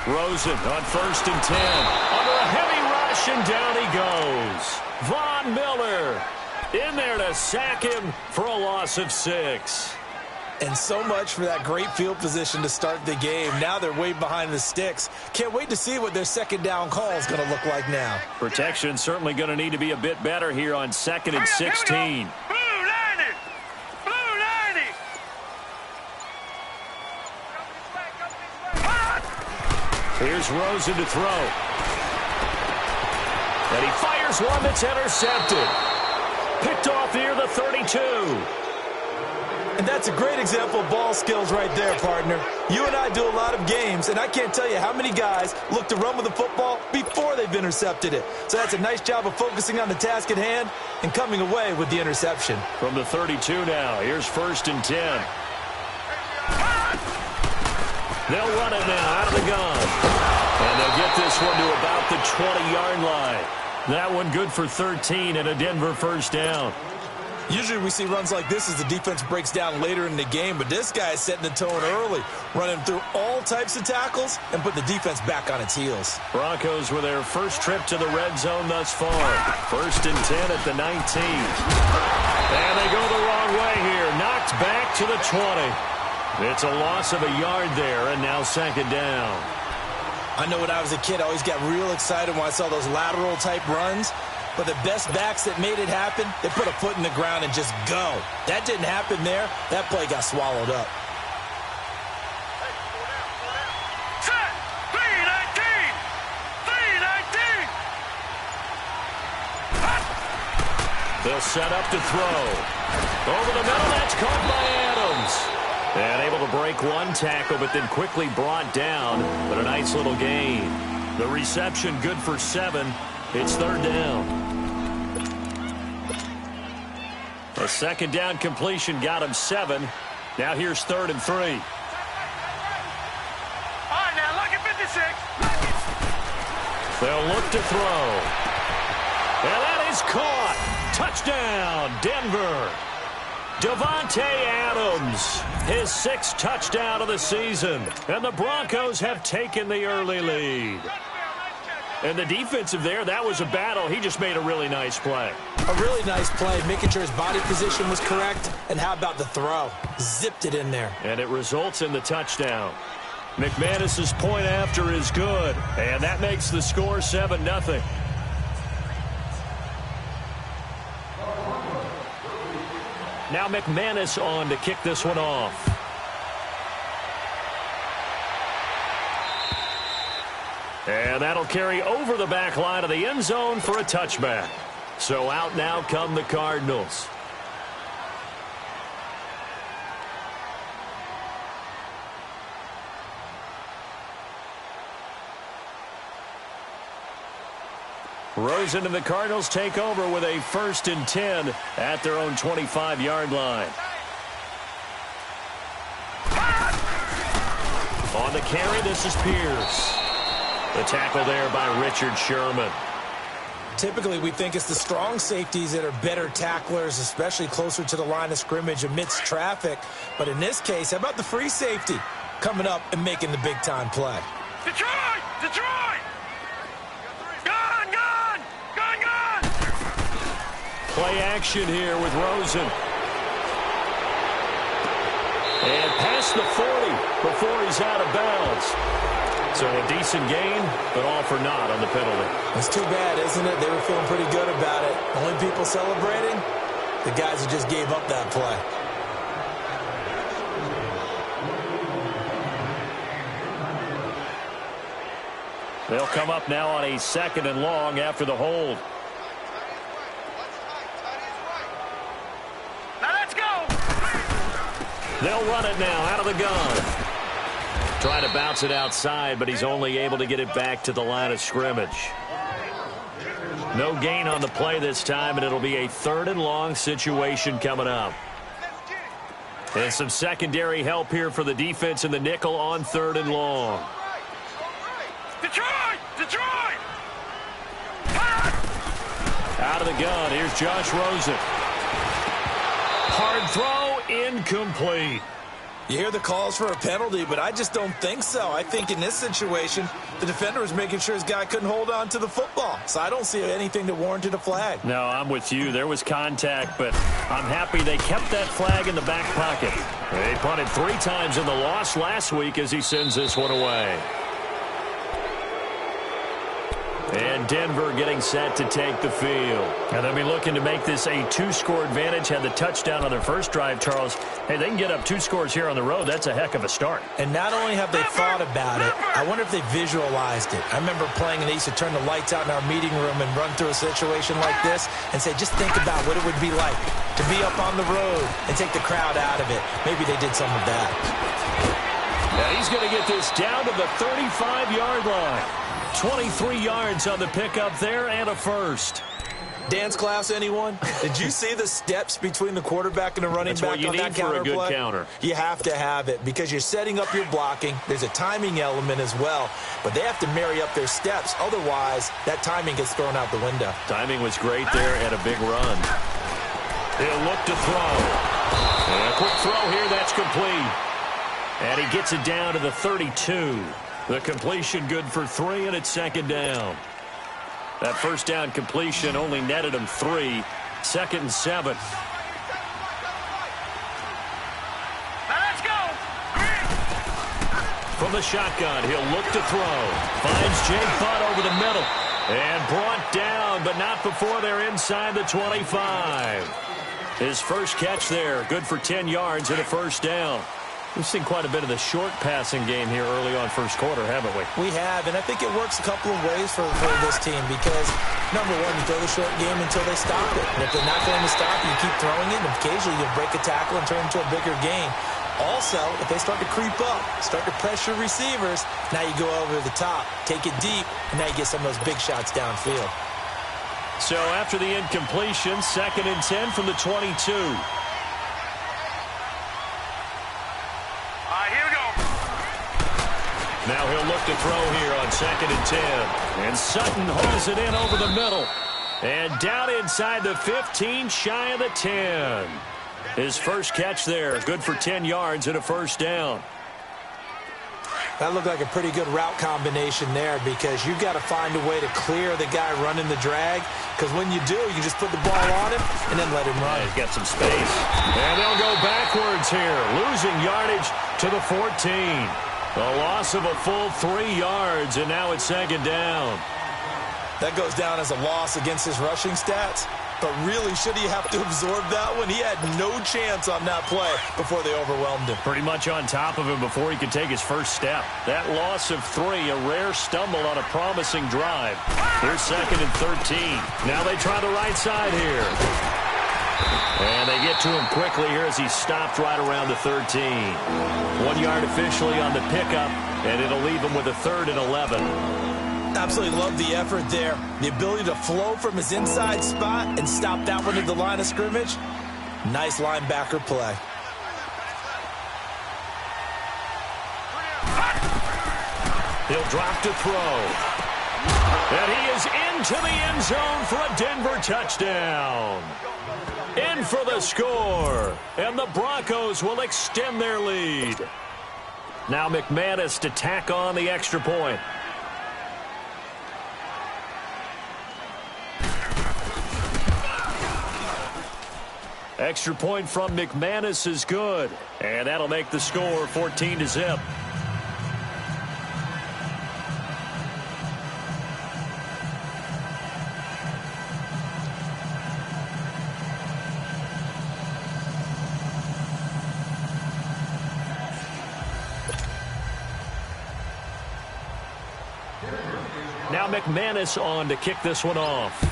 Rosen on 1st and 10. Under a heavy rush, and down he goes. Von Miller in there to sack him for a loss of 6. And so much for that great field position to start the game. Now they're way behind the sticks. Can't wait to see what their second down call is going to look like now. Protection certainly going to need to be a bit better here on 2nd and 16. Here's Rosen to throw. And he fires one that's intercepted. Picked off near the 32. And that's a great example of ball skills right there, partner. You and I do a lot of games, and I can't tell you how many guys look to run with the football before they've intercepted it. So that's a nice job of focusing on the task at hand and coming away with the interception. From the 32 now, here's 1st and 10. They'll run it now out of the gun. And they'll get this one to about the 20-yard line. That one good for 13 and a Denver first down. Usually we see runs like this as the defense breaks down later in the game, but this guy is setting the tone early, running through all types of tackles and put the defense back on its heels. Broncos with their first trip to the red zone thus far. 1st and 10 at the 19. And they go the wrong way here. Knocked back to the 20. It's a loss of a yard there, and now 2nd down. I know when I was a kid, I always got real excited when I saw those lateral-type runs. But the best backs that made it happen, they put a foot in the ground and just go. That didn't happen there. That play got swallowed up. Set! 3-19! 3-19! They'll set up to throw. Over the middle, that's caught by Adams. And able to break one tackle, but then quickly brought down. But a nice little gain. The reception good for 7. It's 3rd down. A 2nd down completion got him 7. Now here's 3rd and 3. All right, now look at 56. They'll look to throw. And that is caught. Touchdown, Denver. Davante Adams, his 6th touchdown of the season. And the Broncos have taken the early lead. And the defensive there, that was a battle. He just made a really nice play. A really nice play, making sure his body position was correct. And how about the throw? Zipped it in there. And it results in the touchdown. McManus's point after is good. And that makes the score 7-0. Now McManus on to kick this one off. And that'll carry over the back line of the end zone for a touchback. So out now come the Cardinals. Rosen and the Cardinals take over with a 1st and 10 at their own 25-yard line. On the carry, this is Pierce. The tackle there by Richard Sherman. Typically, we think it's the strong safeties that are better tacklers, especially closer to the line of scrimmage amidst traffic. But in this case, how about the free safety coming up and making the big-time play? Detroit! Detroit! Gone! Gone! Gone! Gone! Play action here with Rosen. And past the 40 before he's out of bounds. So a decent gain, but all for naught on the penalty. It's too bad, isn't it? They were feeling pretty good about it. Only people celebrating, the guys who just gave up that play. They'll come up now on a 2nd and long after the hold. Now let's go! They'll run it now out of the gun. Trying to bounce it outside, but he's only able to get it back to the line of scrimmage. No gain on the play this time, and it'll be a 3rd and long situation coming up. And some secondary help here for the defense in the nickel on 3rd and long. Detroit! Detroit! Out of the gun, here's Josh Rosen. Hard throw, incomplete. You hear the calls for a penalty, but I just don't think so. I think in this situation, the defender was making sure his guy couldn't hold on to the football. So I don't see anything that warranted a flag. No, I'm with you. There was contact, but I'm happy they kept that flag in the back pocket. They punted 3 times in the loss last week as he sends this one away. And Denver getting set to take the field. And they'll be looking to make this a 2-score advantage. Had the touchdown on their first drive, Charles. Hey, they can get up 2 scores here on the road. That's a heck of a start. And not only have they thought about it, I wonder if they visualized it. I remember playing and they used to turn the lights out in our meeting room and run through a situation like this and say, just think about what it would be like to be up on the road and take the crowd out of it. Maybe they did some of that. Now he's going to get this down to the 35-yard line. 23 yards on the pickup there and a first. Dance class, anyone? Did you see the steps between the quarterback and the running back on that counter play? That's what you need for a good counter. You have to have it because you're setting up your blocking. There's a timing element as well, but they have to marry up their steps. Otherwise, that timing gets thrown out the window. Timing was great there and a big run. He'll look to throw. And a quick throw here, that's complete. And he gets it down to the 32. The completion good for 3, and it's second down. That first down completion only netted him 3. 2nd and 7. Now let's go. From the shotgun, he'll look to throw. Finds Jake Butt over the middle. And brought down, but not before they're inside the 25. His first catch there, good for 10 yards and a first down. We've seen quite a bit of the short passing game here early on first quarter, haven't we? We have, and I think it works a couple of ways for this team because, number one, you throw the short game until they stop it. And if they're not going to stop it, you keep throwing it, and occasionally you'll break a tackle and turn it into a bigger game. Also, if they start to creep up, start to pressure receivers, now you go over the top, take it deep, and now you get some of those big shots downfield. So after the incompletion, 2nd and 10 from the 22. Now he'll look to throw here on 2nd and 10. And Sutton hauls it in over the middle. And down inside the 15, shy of the 10. His first catch there, good for 10 yards and a first down. That looked like a pretty good route combination there because you've got to find a way to clear the guy running the drag. Because when you do, you just put the ball on him and then let him run. He's got some space. And they'll go backwards here, losing yardage to the 14. A loss of a full 3 yards, and now it's 2nd down. That goes down as a loss against his rushing stats. But really, should he have to absorb that one? He had no chance on that play before they overwhelmed him. Pretty much on top of him before he could take his first step. That loss of 3, a rare stumble on a promising drive. Here's 2nd and 13. Now they try the right side here. And they get to him quickly here as he stopped right around the 13. 1 yard officially on the pickup, and it'll leave him with a 3rd and 11. Absolutely love the effort there. The ability to flow from his inside spot and stop that one at the line of scrimmage. Nice linebacker play. He'll drop to throw. And he is into the end zone for a Denver touchdown. In for the score. And the Broncos will extend their lead. Now McManus to tack on the extra point. Extra point from McManus is good. And that'll make the score 14-0. Now McManus on to kick this one off.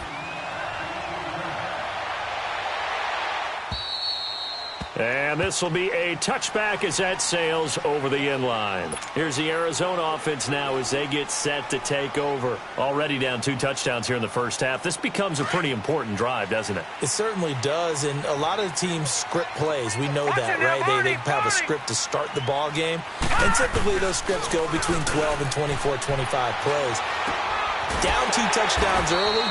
And this will be a touchback as that sails over the end line. Here's the Arizona offense now as they get set to take over. Already down 2 touchdowns here in the first half. This becomes a pretty important drive, doesn't it? It certainly does, and a lot of the teams script plays. We know that, right? They have a script to start the ball game, and typically those scripts go between 12 and 24, 25 plays. Down 2 touchdowns early,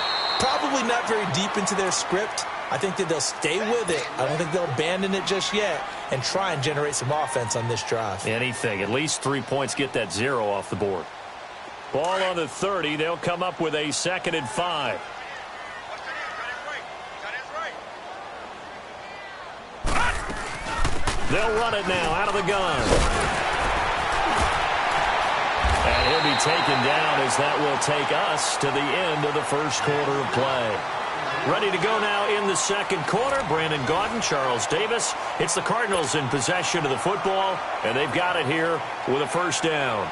probably not very deep into their script. I think that they'll stay with it. I don't think they'll abandon it just yet and try and generate some offense on this drive. Anything. At least 3 points, get that 0 off the board. Ball on the 30. They'll come up with a 2nd and 5. They'll run it now out of the gun. And he'll be taken down as that will take us to the end of the first quarter of play. Ready to go now in the second quarter. Brandon Gaudin, Charles Davis. It's the Cardinals in possession of the football, and they've got it here with a first down.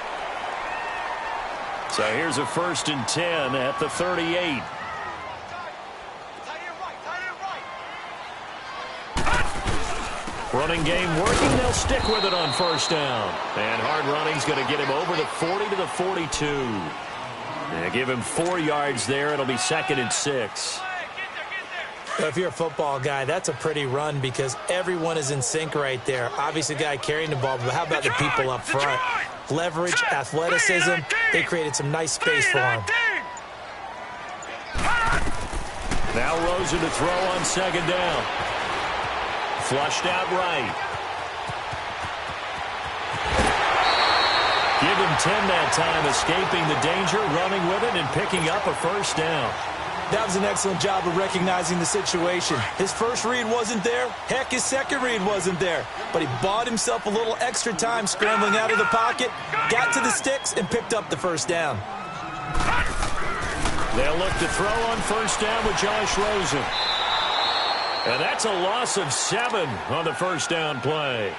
So here's a 1st and 10 at the 38. Running game working. They'll stick with it on first down. And hard running's going to get him over the 40 to the 42. They give him 4 yards there. It'll be 2nd and 6. Well, if you're a football guy, that's a pretty run because everyone is in sync right there. Obviously, the guy carrying the ball, but how about the people up front? Leverage, athleticism, they created some nice space for him. Now Rosen to throw on 2nd down. Flushed out right. Give him 10 that time, escaping the danger, running with it, and picking up a first down. That was an excellent job of recognizing the situation. His first read wasn't there. Heck, his second read wasn't there. But he bought himself a little extra time scrambling out of the pocket, got to the sticks, and picked up the first down. They'll look to throw on first down with Josh Rosen. And that's a loss of 7 on the first down play.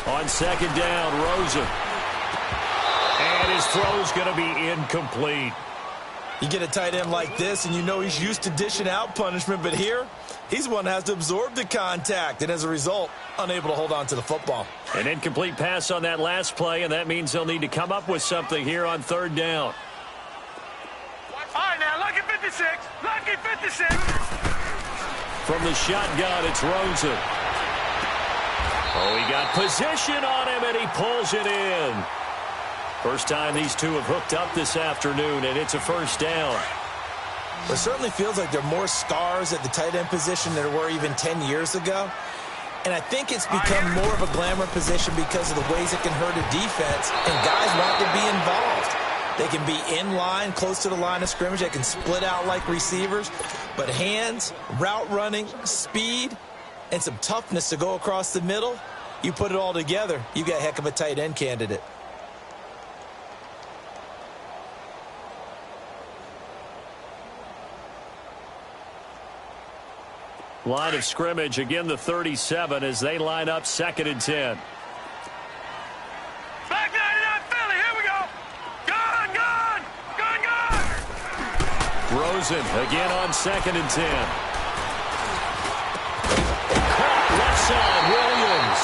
On 2nd down, Rosen. And his throw's going to be incomplete. You get a tight end like this, and you know he's used to dishing out punishment, but here, he's the one that has to absorb the contact, and as a result, unable to hold on to the football. An incomplete pass on that last play, and that means they'll need to come up with something here on 3rd down. All right, now, lucky 56. Lucky 56. From the shotgun, it's Rosen. Oh, he got position on him, and he pulls it in. First time these two have hooked up this afternoon, and it's a first down. It certainly feels like there are more scars at the tight end position than there were even 10 years ago. And I think it's become more of a glamour position because of the ways it can hurt a defense, and guys want to be involved. They can be in line, close to the line of scrimmage. They can split out like receivers. But hands, route running, speed, and some toughness to go across the middle, you put it all together, you got a heck of a tight end candidate. Line of scrimmage, again the 37 as they line up 2nd and 10. Back 99 Philly, here we go. Gun. Rosen again on 2nd and 10. Caught left side, Williams.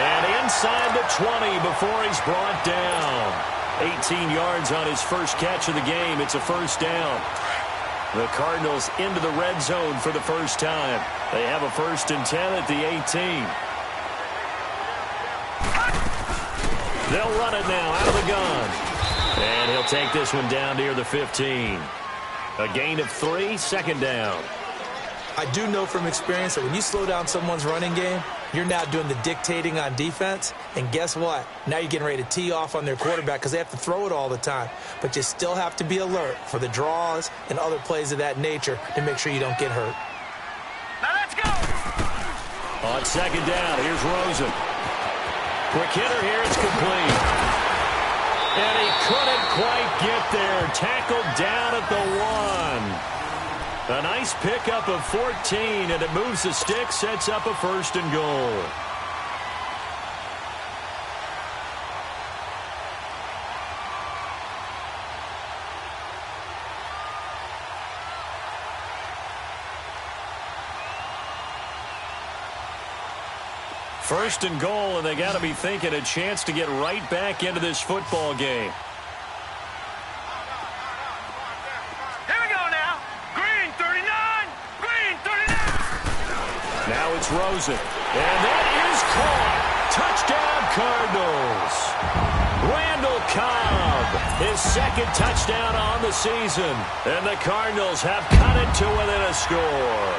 And inside the 20 before he's brought down. 18 yards on his first catch of the game. It's a first down. The Cardinals into the red zone for the first time. They have a 1st and 10 at the 18. They'll run it now out of the gun. And he'll take this one down near the 15. A gain of 3, 2nd down. I do know from experience that when you slow down someone's running game, you're now doing the dictating on defense. And guess what? Now you're getting ready to tee off on their quarterback because they have to throw it all the time. But you still have to be alert for the draws and other plays of that nature to make sure you don't get hurt. Now let's go. On 2nd down, here's Rosen. Quick hitter here, it's complete. And he couldn't quite get there. Tackled down at the 1. A nice pickup of 14, and it moves the stick, sets up a 1st and goal. First and goal, and they got to be thinking a chance to get right back into this football game. Rosen. And that is caught. Touchdown, Cardinals. Randall Cobb, his second touchdown on the season. And the Cardinals have cut it to within a score.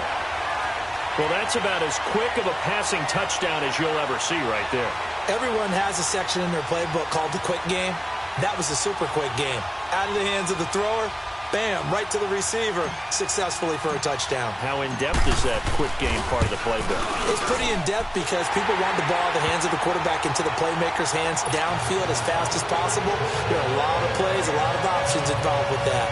Well, that's about as quick of a passing touchdown as you'll ever see right there. Everyone has a section in their playbook called the quick game. That was a super quick game. Out of the hands of the thrower, bam, right to the receiver, successfully for a touchdown. How in-depth is that quick game part of the playbook? It's pretty in-depth because people want the ball in the hands of the quarterback into the playmaker's hands downfield as fast as possible. There are a lot of plays, a lot of options involved with that.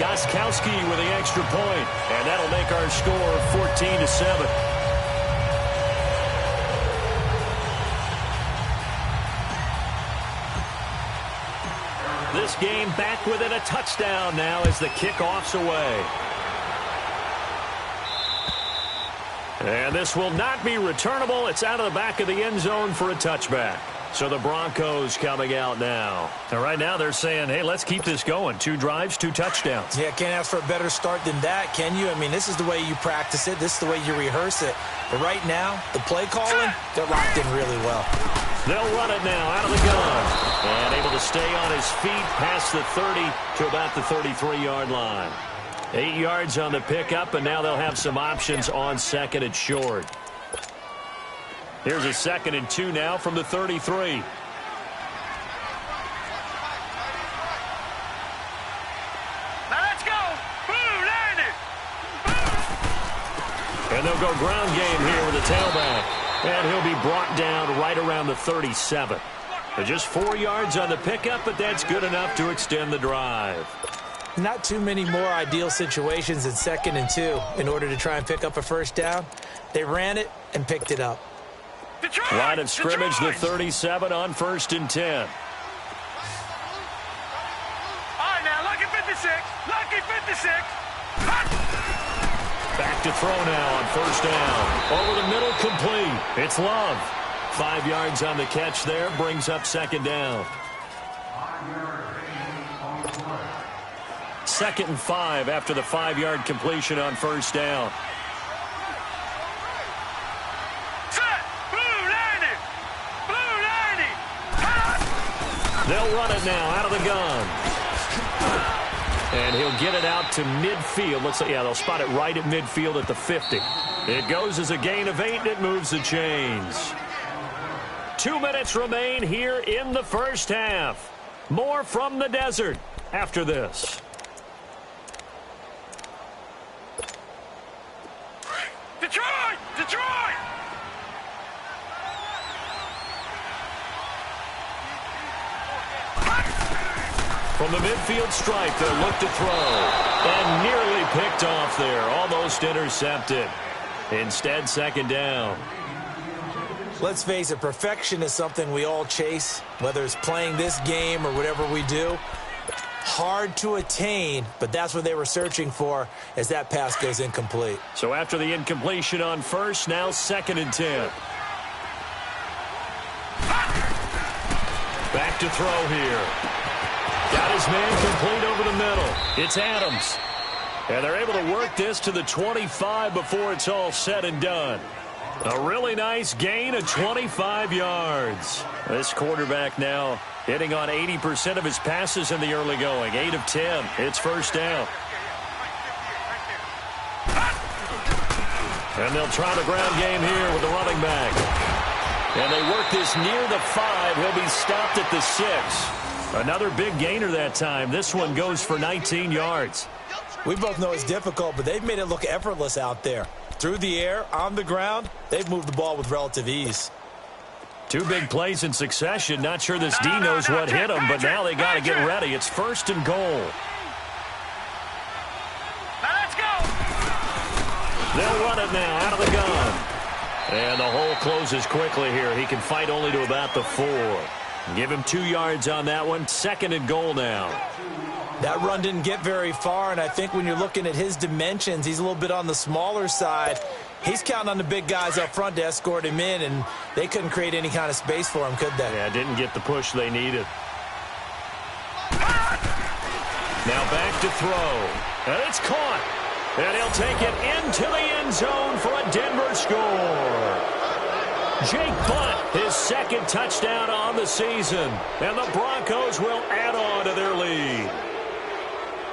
Gostkowski with the extra point, and that'll make our score 14-7. This game back within a touchdown now as the kickoff's away. And this will not be returnable. It's out of the back of the end zone for a touchback. So the Broncos coming out now. And right now they're saying, hey, let's keep this going. 2 drives, 2 touchdowns. Yeah, can't ask for a better start than that, can you? I mean, this is the way you practice it. This is the way you rehearse it. But right now, the play calling, they're locked in really well. They'll run it now out of the gun. And able to stay on his feet past the 30 to about the 33-yard line. 8 yards on the pickup, and now they'll have some options on second and short. Here's a 2nd and 2 now from the 33. Now let's go. Boo, learn it. And they'll go ground game here with the tailback. And he'll be brought down right around the 37. So just 4 yards on the pickup, but that's good enough to extend the drive. Not too many more ideal situations in 2nd and 2 in order to try and pick up a first down. They ran it and picked it up. Detroit, Line of scrimmage, Detroit. the 37 on 1st and 10. All right, now, lucky 56. Lucky 56. Back to throw now on 1st down. Over the middle, complete. It's Love. 5 yards on the catch there, brings up 2nd down. 2nd and 5 after the 5-yard completion on 1st down. Set. Blue, learn it. Blue, learn it. They'll run it now out of the gun. And he'll get it out to midfield. They'll spot it right at midfield at the 50. It goes as a gain of 8, and it moves the chains. 2 minutes remain here in the first half. More from the desert after this. Detroit! Detroit! From the midfield stripe, they'll look to throw. And nearly picked off there. Almost intercepted. Instead, 2nd down. Let's face it, perfection is something we all chase, whether it's playing this game or whatever we do. Hard to attain, but that's what they were searching for as that pass goes incomplete. So after the incompletion on 1st, now 2nd and 10. Back to throw here. Got his man complete over the middle. It's Adams. And they're able to work this to the 25 before it's all said and done. A really nice gain of 25 yards. This quarterback now hitting on 80% of his passes in the early going. 8 of 10. It's 1st down. And they'll try the ground game here with the running back. And they work this near the 5. He'll be stopped at the 6. Another big gainer that time. This one goes for 19 yards. We both know it's difficult, but they've made it look effortless out there. Through the air, on the ground, they've moved the ball with relative ease. 2 big plays in succession. Not sure this D knows what hit him, but now they got to get ready. It's 1st and goal. Now let's go. They'll run it now out of the gun. And the hole closes quickly here. He can fight only to about the 4. Give him 2 yards on that one. 2nd and goal now. That run didn't get very far, and I think when you're looking at his dimensions, he's a little bit on the smaller side. He's counting on the big guys up front to escort him in, and they couldn't create any kind of space for him, could they? Yeah, didn't get the push they needed. Now back to throw. And it's caught. And he'll take it into the end zone for a Denver score. Jake Butt, his second touchdown on the season. And the Broncos will add on to their lead.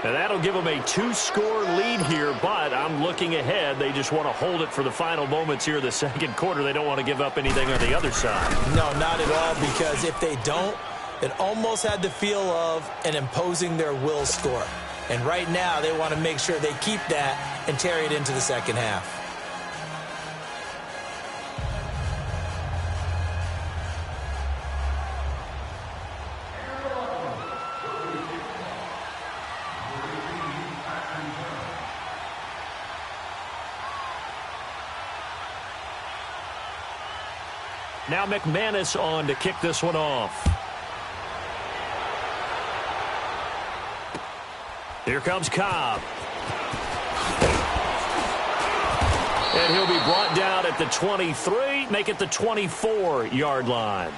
And that'll give them a 2-score lead here, but I'm looking ahead. They just want to hold it for the final moments here of the second quarter. They don't want to give up anything on the other side. No, not at all, because if they don't, it almost had the feel of an imposing their will score. And right now, they want to make sure they keep that and carry it into the second half. Now McManus on to kick this one off. Here comes Cobb. And he'll be brought down at the 23, make it the 24-yard line.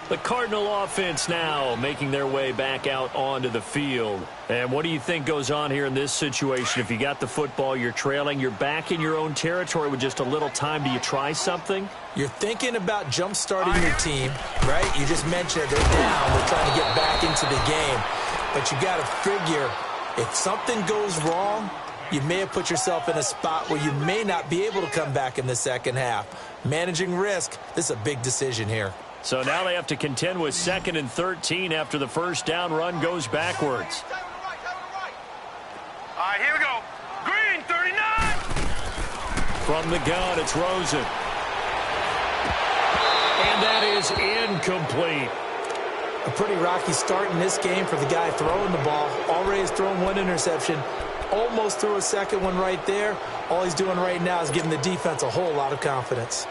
The Cardinal offense now making their way back out onto the field. And what do you think goes on here in this situation? If you got the football, you're trailing, you're back in your own territory with just a little time. Do you try something? You're thinking about jump-starting your team, right? You just mentioned it. They're down. They're trying to get back into the game. But you got to figure, if something goes wrong, you may have put yourself in a spot where you may not be able to come back in the second half. Managing risk, this is a big decision here. So now they have to contend with 2nd and 13 after the first down run goes backwards. All right, here we go. Green, 39. From the gun, it's Rosen. And that is incomplete. A pretty rocky start in this game for the guy throwing the ball. Already has thrown one interception. Almost threw a second one right there. All he's doing right now is giving the defense a whole lot of confidence.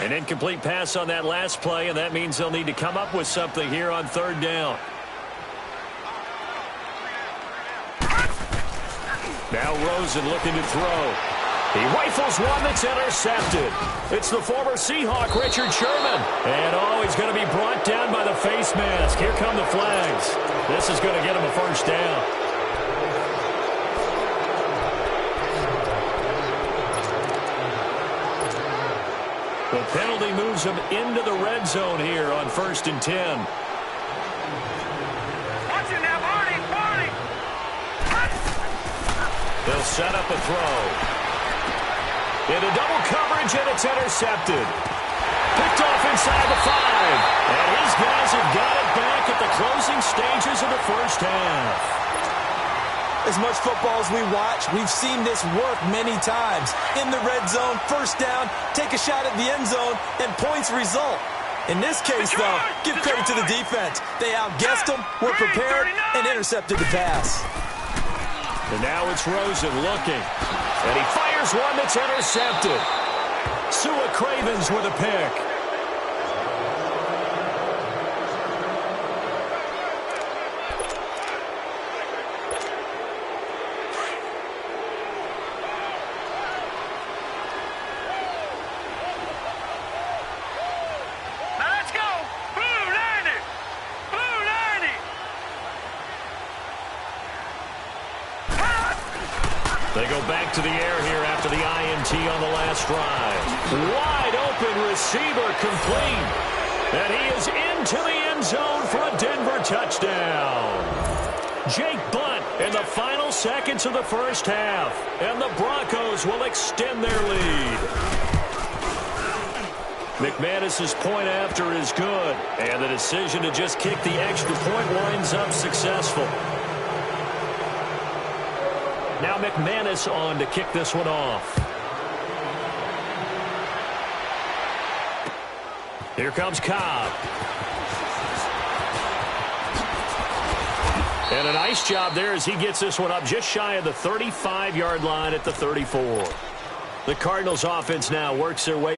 An incomplete pass on that last play, and that means they'll need to come up with something here on 3rd down. Now Rosen looking to throw. He rifles one that's intercepted. It's the former Seahawk, Richard Sherman. And, he's going to be brought down by the face mask. Here come the flags. This is going to get him a first down. The penalty moves him into the red zone here on 1st and 10. Watch it now, Barney. They'll set up a throw. Into double coverage, and it's intercepted. Picked off inside the 5. And his guys have got it back at the closing stages of the first half. As much football as we watch, we've seen this work many times. In the red zone, first down, take a shot at the end zone, and points result. In this case, though, give credit to the defense. They outguessed them, were prepared, and intercepted the pass. And now it's Rosen looking. And he fires one that's intercepted. Sua Cravens with a pick. Now let's go. Blue 90. Blue 90. They go back to the air here after the INT on the last drive. Wide open receiver complete. And he is into the end zone for a Denver touchdown. Jake Butt in the final seconds of the first half. And the Broncos will extend their lead. McManus's point after is good. And the decision to just kick the extra point winds up successful. Now McManus on to kick this one off. Here comes Cobb. And a nice job there as he gets this one up just shy of the 35-yard line at the 34. The Cardinals offense now works their way